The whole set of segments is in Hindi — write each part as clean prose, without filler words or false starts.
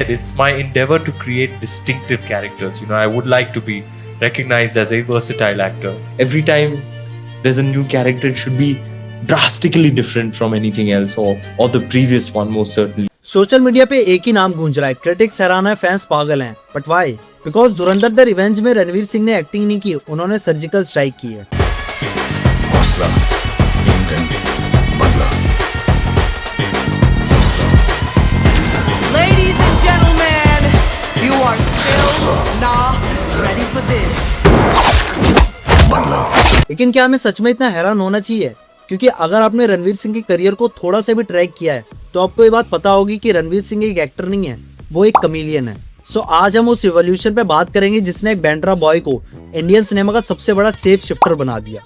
It's my endeavor to create distinctive characters. I would like to be recognized as a versatile actor. Every time there's a new character, it should be drastically different from anything else or the previous one, most certainly. Social media पे एक ही नाम गूंज रहा है, क्रिटिक्स हैरान है, फैंस पागल हैं। But why? Because Dhurandhar the revenge में रणवीर सिंह ने एक्टिंग नहीं की, उन्होंने सर्जिकल स्ट्राइक की है। हौसला, ईंधन, बदला। Ladies and gentlemen, you are still not ready for this. बदला। लेकिन क्या हमें सच में इतना हैरान होना चाहिए? क्योंकि अगर आपने रणवीर सिंह के करियर को थोड़ा सा भी ट्रैक किया है तो आपको ये बात पता होगी कि रणवीर सिंह एक एक्टर नहीं है, वो एक कमीलियन है। सो आज हम उस इवोल्यूशन पे बात करेंगे जिसने एक बैंड्रा बॉय को इंडियन सिनेमा का सबसे बड़ा सेफ शिफ्टर बना दिया।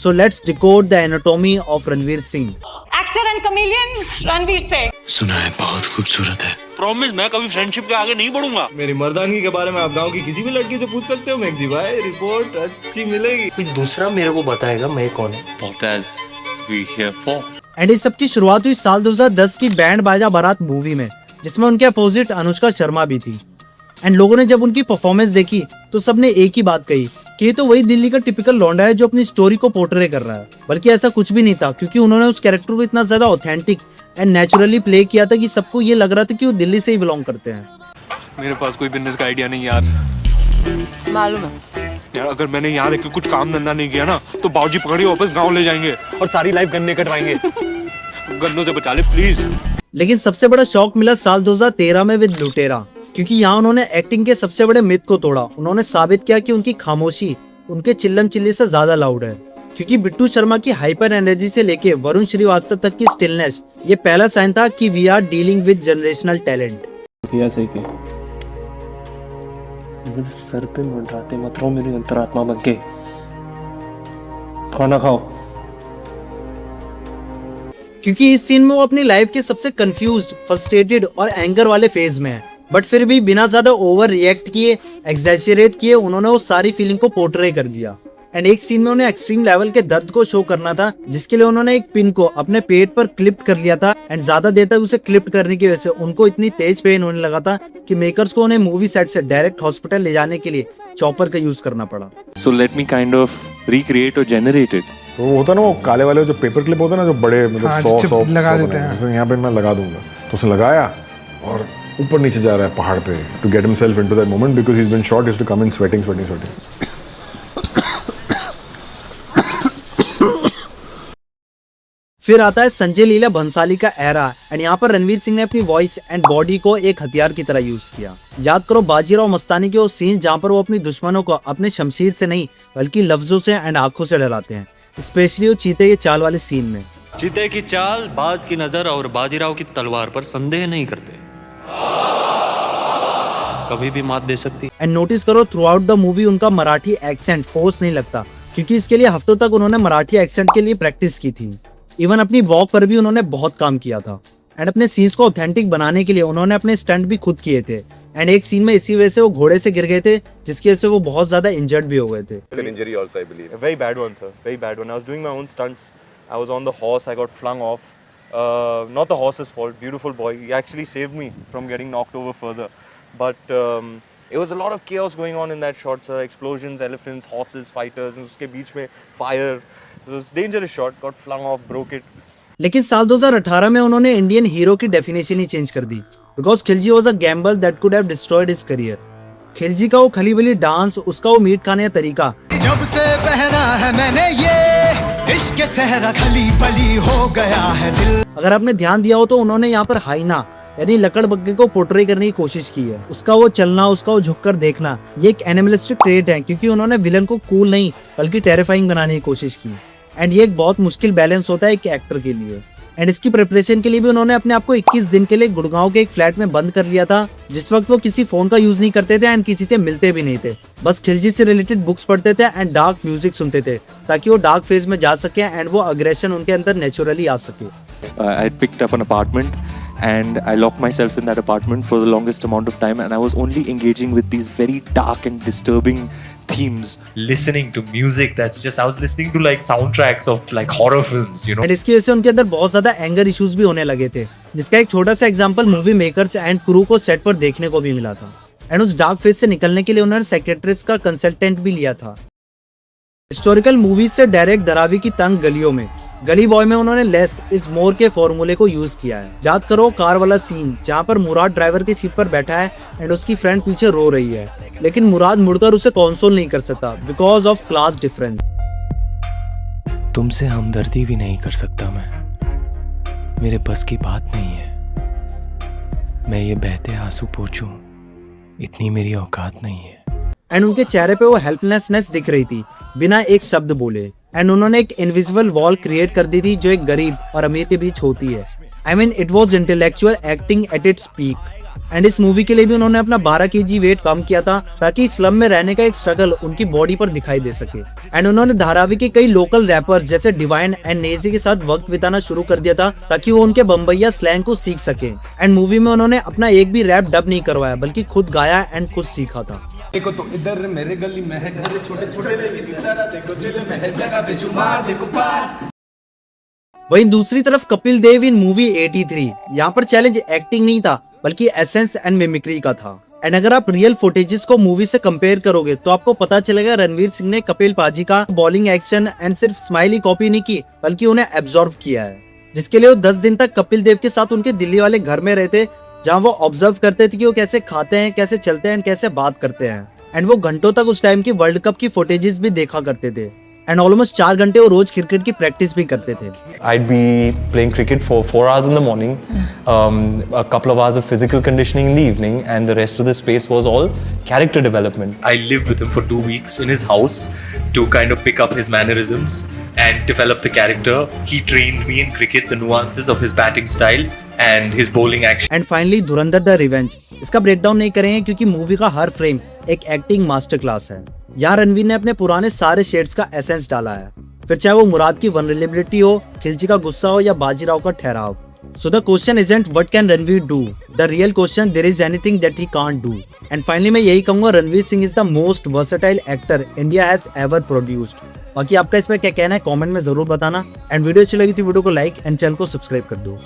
So let's decode the anatomy of Ranveer Singh. Actor and chameleon Ranveer Singh. सुना है बहुत खूबसूरत है। प्रॉमिस मैं कभी फ्रेंडशिप के आगे नहीं बढ़ूंगा। मेरी मर्दानगी के बारे में आप गांव की किसी भी लड़की से पूछ सकते हो मैक्जी भाई, रिपोर्ट अच्छी मिलेगी। कोई दूसरा मेरे को बताएगा मैं कौन है। What as we here for? And इस सब की शुरुआत हुई साल 2010 की बैंड बाजा बारात मूवी में, जिसमें उनके अपोजिट अनुष्का शर्मा भी थी। एंड लोगों ने जब उनकी परफॉर्मेंस देखी तो सबने एक ही बात कही कि ये तो वही दिल्ली का टिपिकल लौंडा है जो अपनी स्टोरी को पोर्ट्रे कर रहा है। बल्कि ऐसा कुछ भी नहीं था, क्योंकि उन्होंने उस कैरेक्टर को इतना ज्यादा ऑथेंटिक एंड नेचुरली प्ले किया था कि सबको ये लग रहा था कि वो दिल्ली से ही बिलोंग करते हैं। मेरे पास कोई बिजनेस का आइडिया नहीं यार। मालूम है यार अगर मैंने यहाँ रह के कुछ काम धंधा नहीं किया ना तो बाबूजी पकड़े वापस गांव ले जाएंगे और सारी लाइफ गन्ने कटवाएंगे। गन्नों से बचा ले प्लीज। लेकिन सबसे बड़ा शॉक मिला साल 2013 में विद लुटेरा, क्योंकि यहाँ उन्होंने एक्टिंग के सबसे बड़े मिथ को तोड़ा। उन्होंने साबित किया कि उनकी खामोशी उनके चिल्लम चिल्ली से ज्यादा लाउड है। क्योंकि बिट्टू शर्मा की हाइपर एनर्जी से लेके वरुण श्रीवास्तव तक की स्टिलनेस, ये पहला साइन था कि we are dealing with generational talent. मेरे सर पे मंडराते मत रहो मेरी अंतरात्मा बन के। खाना खाओ। क्योंकि इस सीन में वो अपनी लाइफ के सबसे कंफ्यूज्ड, फ्रस्ट्रेटेड और एंगर वाले फेज में है, बट फिर भी बिना ज्यादा ओवर रिएक्ट किए, एग्जैजरेट किए, उन्होंने वो सारी फीलिंग को पोर्ट्रे कर दिया। एंड एक सीन में उन्हें एक्सट्रीम लेवल के दर्द को शो करना था, जिसके लिए उन्होंने एक पिन को अपने पेट पर क्लिप कर लिया था। एंड ज्यादा देर तक उसे क्लिप करने की वजह से उनको इतनी तेज पेन होने लगा था कि मेकर्स को उन्हें मूवी सेट से डायरेक्ट हॉस्पिटल ले जाने के लिए चॉपर का यूज करना पड़ा। So let me kind of recreate or generate it. तो वो होता है ना, वो काले वाले जो पेपर क्लिप होता है ना, जो बड़े मतलब 100 लगा देते हैं, जैसे यहाँ पे मैं लगा दूंगा। तो उसने लगाया और ऊपर नीचे जा रहा है पहाड़ पे to get himself into that moment because he has been shot, he has to come in sweating. फिर आता है संजय लीला भंसाली का एरा, एंड यहाँ पर रणवीर सिंह ने अपनी वॉइस एंड बॉडी को एक हथियार की तरह यूज किया। याद करो बाजीराव मस्तानी के वो सीन जहाँ पर वो अपनी दुश्मनों को अपने शमशीर से नहीं बल्कि लफ्जों से एंड आंखों से डराते हैं, स्पेशली वो चीते के चाल वाले सीन में। चीते की चाल, बाज की नजर और बाजीराव की तलवार पर संदेह नहीं करते, कभी भी मात दे सकती। एंड नोटिस करो थ्रू आउट द मूवी उनका मराठी एक्सेंट फोर्स नहीं लगता, क्योंकि इसके लिए हफ्तों तक उन्होंने मराठी एक्सेंट के लिए प्रैक्टिस की थी। इवन अपनी वॉक पर भी उन्होंने बहुत काम किया था। एंड अपने सीन्स को ऑथेंटिक बनाने के लिए उन्होंने अपने स्टंट भी खुद किए थे। एंड एक सीन में इसी वजह से वो घोड़े से गिर गए थे, जिसकी वजह से वो बहुत ज्यादा इंजर्ड भी हो गए थे। An injury also, I believe. A very bad one, sir. Very bad one. I was doing my own stunts. I was on the horse. I got flung off. Not the horse's fault. Beautiful boy. He actually saved me from getting knocked over further. But it was a lot of chaos going on in that shot, sir. Explosions, elephants, horses, fighters, and उसके बीच में fire. It was a dangerous shot. Got flung off, broke it. लेकिन साल 2018 में उन्होंने इंडियन हीरो की डेफिनेशन ही चेंज कर दी, because Khilji was a gamble that could have destroyed his career. Khilji का वो खली बली डांस, उसका वो मीट खाने का तरीका, जब से पहना है मैंने ये इश्क सहरा, खली बली हो गया है दिल। अगर आपने ध्यान दिया हो तो उन्होंने यहाँ पर हाइना यानी लकड़ बग्गे को पोर्ट्रे करने की कोशिश की है। उसका वो चलना, उसका वो झुककर देखना, ये एक एनिमलिस्टिक ट्रेट है, क्योंकि उन्होंने विलन को कूल नहीं बल्कि टेरिफाइंग बनाने की कोशिश की। एंड ये एक बहुत मुश्किल बैलेंस होता है एक एक्टर के लिए। एंड इसकी प्रिपरेशन के लिए भी उन्होंने अपने आप को 21 दिन के लिए गुड़गांव के एक फ्लैट में बंद कर लिया था, जिस वक्त वो किसी फोन का यूज नहीं करते थे एंड किसी से मिलते भी नहीं थे। बस खिलजी से रिलेटेड बुक्स पढ़ते थे एंड डार्क म्यूजिक सुनते थे, ताकि वो डार्क फेज में जा सके एंड वो अग्रेशन उनके अंदर नेचुरली आ सके। I picked up an apartment and I locked myself in that apartment for the longest amount of time, and I was only engaging with these very dark and disturbing themes, listening to music that's just, I was listening to like soundtracks of like horror films, you know. And इसकी वजह से उनके अंदर बहुत ज्यादा एंगर इश्यूज भी होने लगे थे, जिसका एक छोटा सा example movie makers and crew को सेट पर देखने को भी मिला था। एंड उस डार्क फेज से निकलने के लिए उन्होंने साइकियाट्रिस्ट का कंसल्टेंट भी लिया था। हिस्टोरिकल मूवीज से डायरेक्ट धारावी की तंग गलियों में गली बॉय में उन्होंने लेस इज मोर के फॉर्मूले को यूज किया है। याद करो कार वाला सीन जहाँ पर मुराद ड्राइवर की सीट पर बैठा है एंड उसकी फ्रेंड पीछे रो रही है, लेकिन मुराद मुड़कर उसे कंसोल नहीं कर सकता बिकॉज ऑफ क्लास डिफरेंस। तुमसे हमदर्दी भी नहीं कर सकता मैं, मेरे बस की बात नहीं है। मैं ये बहते आंसू पोंछूं, इतनी मेरी औकात नहीं है। एंड उनके चेहरे पे वो हेल्पलेसनेस दिख रही थी बिना एक शब्द बोले। एंड उन्होंने एक इनविजिबल वॉल क्रिएट कर दी थी जो एक गरीब और अमीर के बीच होती है। I mean it was intellectual acting at its peak. And इस मूवी के लिए भी उन्होंने अपना 12 kg वेट कम किया था ताकि स्लम में रहने का एक स्ट्रगल उनकी बॉडी पर दिखाई दे सके। एंड उन्होंने धारावी के कई लोकल रैपर्स जैसे डिवाइन एंड नेजी के साथ वक्त बिताना शुरू कर दिया था ताकि वो उनके बम्बैया स्लैंग को सीख सके। एंड मूवी में उन्होंने अपना एक भी रैप डब नहीं करवाया बल्कि खुद गाया एंड खुद सीखा था। देखो तो इधर मेरे गली में है घर छोटे छोटे देखो चिल में है जगह बेशुमार देखो पार। वहीं दूसरी तरफ कपिल देव इन मूवी 83, यहाँ पर चैलेंज एक्टिंग नहीं था बल्कि एसेंस एंड मिमिक्री का था। एंड अगर आप रियल फुटेजेस को मूवी से कंपेयर करोगे तो आपको पता चलेगा रणवीर सिंह ने कपिल पाजी का बॉलिंग एक्शन एंड सिर्फ स्माइली कॉपी नहीं की बल्कि उन्हें एब्जॉर्व किया है, जिसके लिए वो 10 दिन तक कपिल देव के साथ उनके दिल्ली वाले घर में रहते जहाँ वो ऑब्जर्व करते थे कि वो कैसे खाते हैं, कैसे चलते हैं, कैसे बात करते हैं। एंड वो घंटों तक उस टाइम की वर्ल्ड कप की फुटेजेस भी देखा करते थे। एंड ऑलमोस्ट 4 घंटे वो रोज क्रिकेट की प्रैक्टिस भी करते थे। I'd be playing cricket for 4 hours in the morning, a couple of hours of physical conditioning in the evening, and the rest of the space was all character development. I lived with him for 2 weeks in his house to kind of pick up his mannerisms and develop the character. He trained me in cricket, the nuances of his batting style and his bowling action. And finally Dhurandhar the revenge, इसका ब्रेकडाउन नहीं करेंगे क्योंकि मूवी का हर फ्रेम एक एक्टिंग मास्टर क्लास है। यहाँ रणवीर ने अपने पुराने सारे शेड्स का एसेंस डाला है, फिर चाहे वो मुराद की वनरेबिलिटी हो, खिलजी का गुस्सा हो या बाजीराव का ठहराव। So the question isn't what can Ranveer do? The real question, there is anything that he can't do. And finally मैं यही कहूँगा, Ranveer Singh is the most versatile actor India has ever produced. बाकी आपका इसमें क्या कहना है कमेंट में जरूर बताना। एंड वीडियो अच्छी लगी तो वीडियो को लाइक एंड चैनल को सब्सक्राइब कर दो।